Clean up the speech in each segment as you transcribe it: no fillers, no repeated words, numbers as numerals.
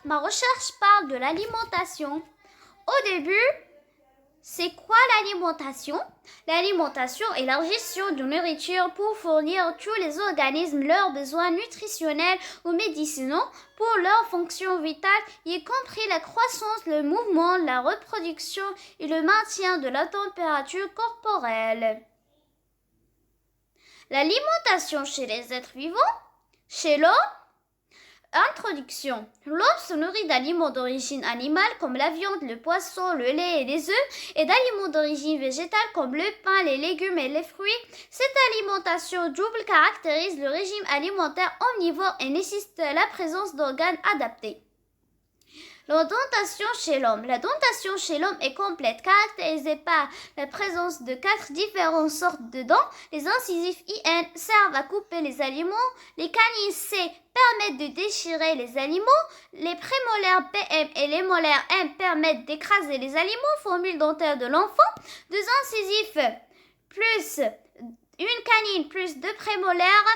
ma recherche parle de l'alimentation. Au début, c'est quoi l'alimentation? L'alimentation est la gestion de nourriture pour fournir tous les organismes leurs besoins nutritionnels ou médicinaux pour leurs fonctions vitales, y compris la croissance, le mouvement, la reproduction et le maintien de la température corporelle. L'alimentation chez les êtres vivants, chez l'homme. Introduction. L'homme se nourrit d'aliments d'origine animale comme la viande, le poisson, le lait et les œufs et d'aliments d'origine végétale comme le pain, les légumes et les fruits. Cette alimentation double caractérise le régime alimentaire omnivore et nécessite la présence d'organes adaptés. La dentation chez l'homme. La dentation chez l'homme est complète, caractérisée par la présence de 4 différentes sortes de dents. Les incisives IN servent à couper les aliments. Les canines C permettent de déchirer les aliments. Les prémolaires PM et les molaires M permettent d'écraser les aliments. Formule dentaire de l'enfant. 2 incisifs plus une canine plus 2 prémolaires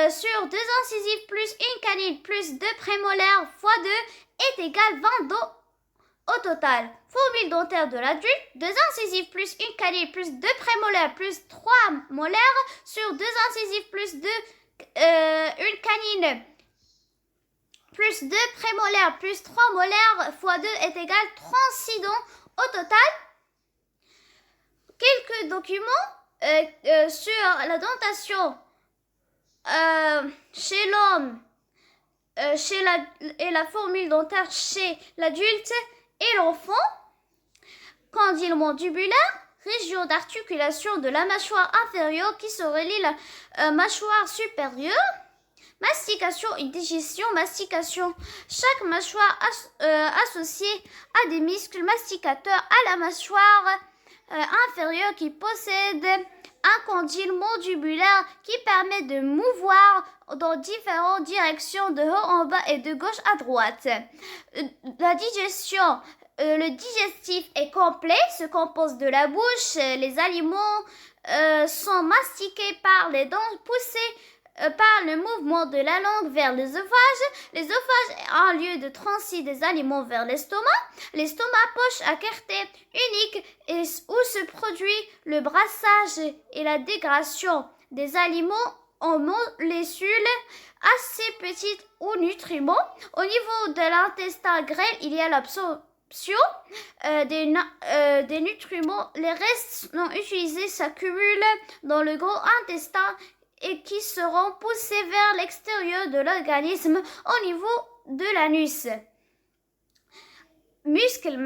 sur 2 incisives plus une canine plus 2 prémolaires fois 2 est égal 20 dents au total. Formule dentaire de l'adulte, 2 incisives plus une canine plus 2 prémolaires plus 3 molaires sur 2 incisives plus 2 une canine plus 2 prémolaires plus 3 molaires fois 2 est égal 36 dents au total. Quelques documents sur la dentation chez l'homme et la formule dentaire chez l'adulte et l'enfant. Condyle mandibulaire, région d'articulation de la mâchoire inférieure qui se relie à la mâchoire supérieure. Mastication et digestion. Mastication. Chaque mâchoire associée à des muscles masticateurs à la mâchoire inférieure qui possède un condyle mandibulaire qui permet de mouvoir dans différentes directions de haut en bas et de gauche à droite. La digestion. Le digestif est complet, se compose de la bouche. Les aliments sont mastiqués par les dents poussées par le mouvement de la langue vers l'œsophage. L'œsophage est un lieu de transit des aliments vers l'estomac. L'estomac, poche à qualité unique où se produit le brassage et la dégradation des aliments en molécules assez petites ou nutriments. Au niveau de l'intestin grêle, il y a l'absorption des nutriments. Les restes non utilisés s'accumulent dans le gros intestin et qui seront poussés vers l'extérieur de l'organisme au niveau de l'anus. Muscles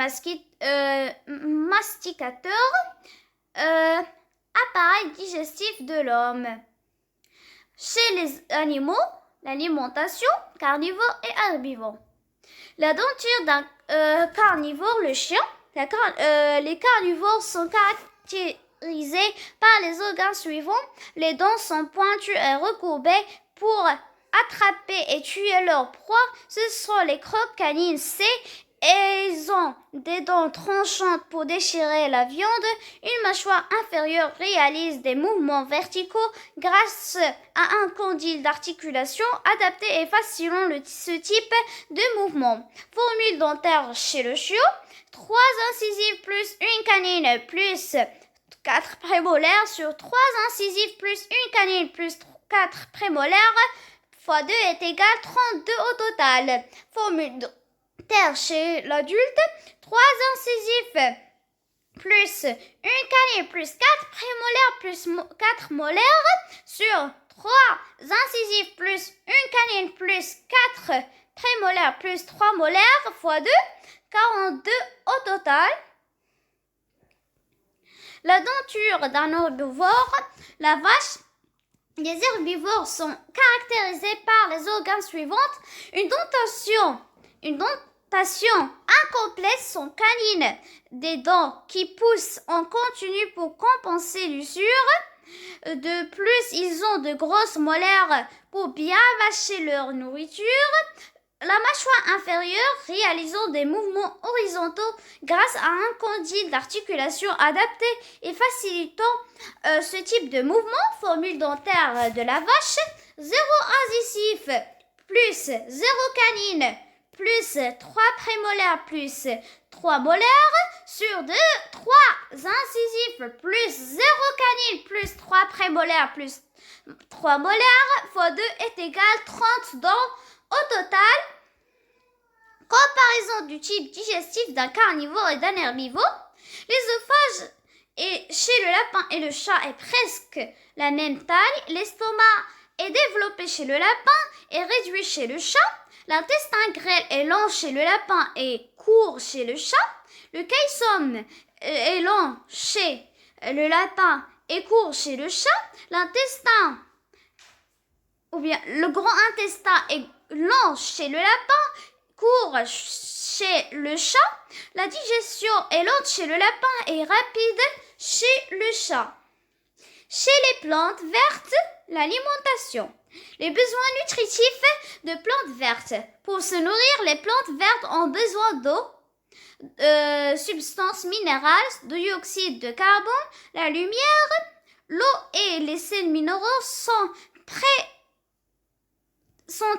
masticateurs, appareil digestif de l'homme. Chez les animaux, l'alimentation carnivore et herbivore. La denture d'un carnivore, le chien, les carnivores sont caractérisés par les organes suivants. Les dents sont pointues et recourbées pour attraper et tuer leur proie. Ce sont les crocs canines C. Et ils ont des dents tranchantes pour déchirer la viande. Une mâchoire inférieure réalise des mouvements verticaux grâce à un condyle d'articulation adapté et facilant ce type de mouvement. Formule dentaire chez le chiot. 3 incisives plus une canine plus 4 prémolaires sur 3 incisives plus une canine plus 4 prémolaires fois 2 est égal 32 au total. Formule dentaire chez l'adulte. 3 incisives plus une canine plus 4 prémolaires plus 4 molaires sur 3 incisives plus une canine plus 4 prémolaires plus 3 molaires fois 2, 42 au total. La denture d'un herbivore, la vache. Les herbivores sont caractérisés par les organes suivants. Une dentation incomplète sont canines, des dents qui poussent en continu pour compenser l'usure. De plus, ils ont de grosses molaires pour bien mâcher leur nourriture. La mâchoire inférieure réalisant des mouvements horizontaux grâce à un condyle d'articulation adapté et facilitant ce type de mouvement. Formule dentaire de la vache. 0 incisif plus 0 canine plus 3 prémolaires plus 3 molaires sur 2, 3 incisifs plus 0 canine plus 3 prémolaires plus 3 molaires fois 2 est égal 30 dents. Au total, comparaison du type digestif d'un carnivore et d'un herbivore. L'œsophage chez le lapin et le chat est presque la même taille. L'estomac est développé chez le lapin et réduit chez le chat. L'intestin grêle est long chez le lapin et court chez le chat. Le caissome est long chez le lapin et court chez le chat. L'intestin, ou bien le grand intestin est long chez le lapin, court chez le chat. La digestion est lente chez le lapin et rapide chez le chat. Chez les plantes vertes, l'alimentation. Les besoins nutritifs de plantes vertes. Pour se nourrir, les plantes vertes ont besoin d'eau, substances minérales, dioxyde de carbone, la lumière. L'eau et les sels minéraux sont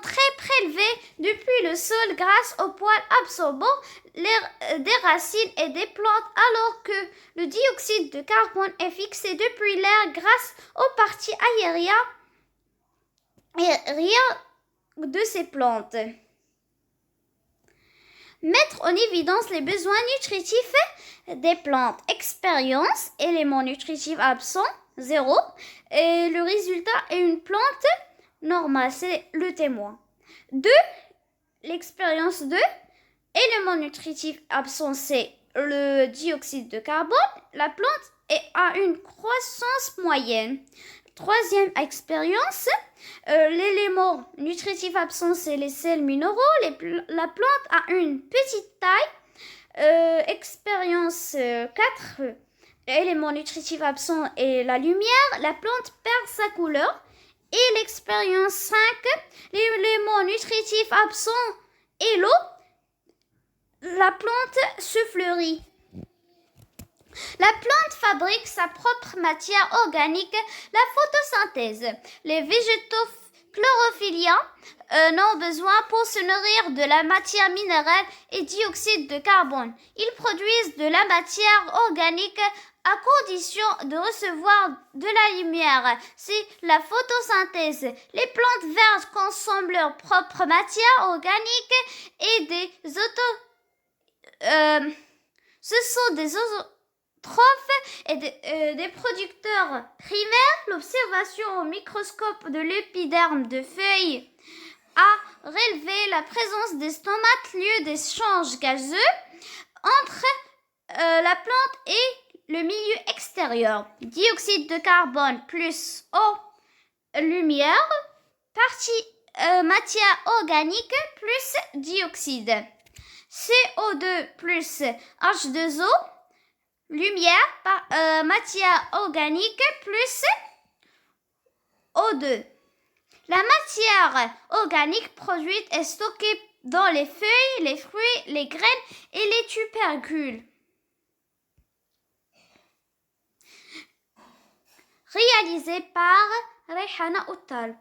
très prélevés depuis le sol grâce aux poils absorbants des racines et des plantes, alors que le dioxyde de carbone est fixé depuis l'air grâce aux parties aériennes et rien de ces plantes. Mettre en évidence les besoins nutritifs des plantes. Expérience, éléments nutritifs absents, 0. Et le résultat est une plante normale, c'est le témoin. 2. L'expérience 2. Éléments nutritifs absents, c'est le dioxyde de carbone. La plante a une croissance moyenne. Troisième expérience, l'élément nutritif absent, c'est les sels minéraux. La plante a une petite taille. Expérience 4, l'élément nutritif absent est la lumière. La plante perd sa couleur. Et l'expérience 5, l'élément nutritif absent est l'eau. La plante se fleurit. La plante fabrique sa propre matière organique, la photosynthèse. Les végétaux chlorophylliens n'ont besoin pour se nourrir de la matière minérale et dioxyde de carbone. Ils produisent de la matière organique à condition de recevoir de la lumière. C'est la photosynthèse. Les plantes vertes consomment leur propre matière organique et ce sont des autotrophes et des producteurs primaires. L'observation au microscope de l'épiderme de feuilles a relevé la présence des stomates, lieu d'échanges gazeux entre la plante et le milieu extérieur. Dioxyde de carbone plus eau, lumière, matière organique plus dioxyde. CO2 plus H2O, lumière, matière organique plus O2. La matière organique produite est stockée dans les feuilles, les fruits, les graines et les tubercules. Réalisé par Rayhana Uttal.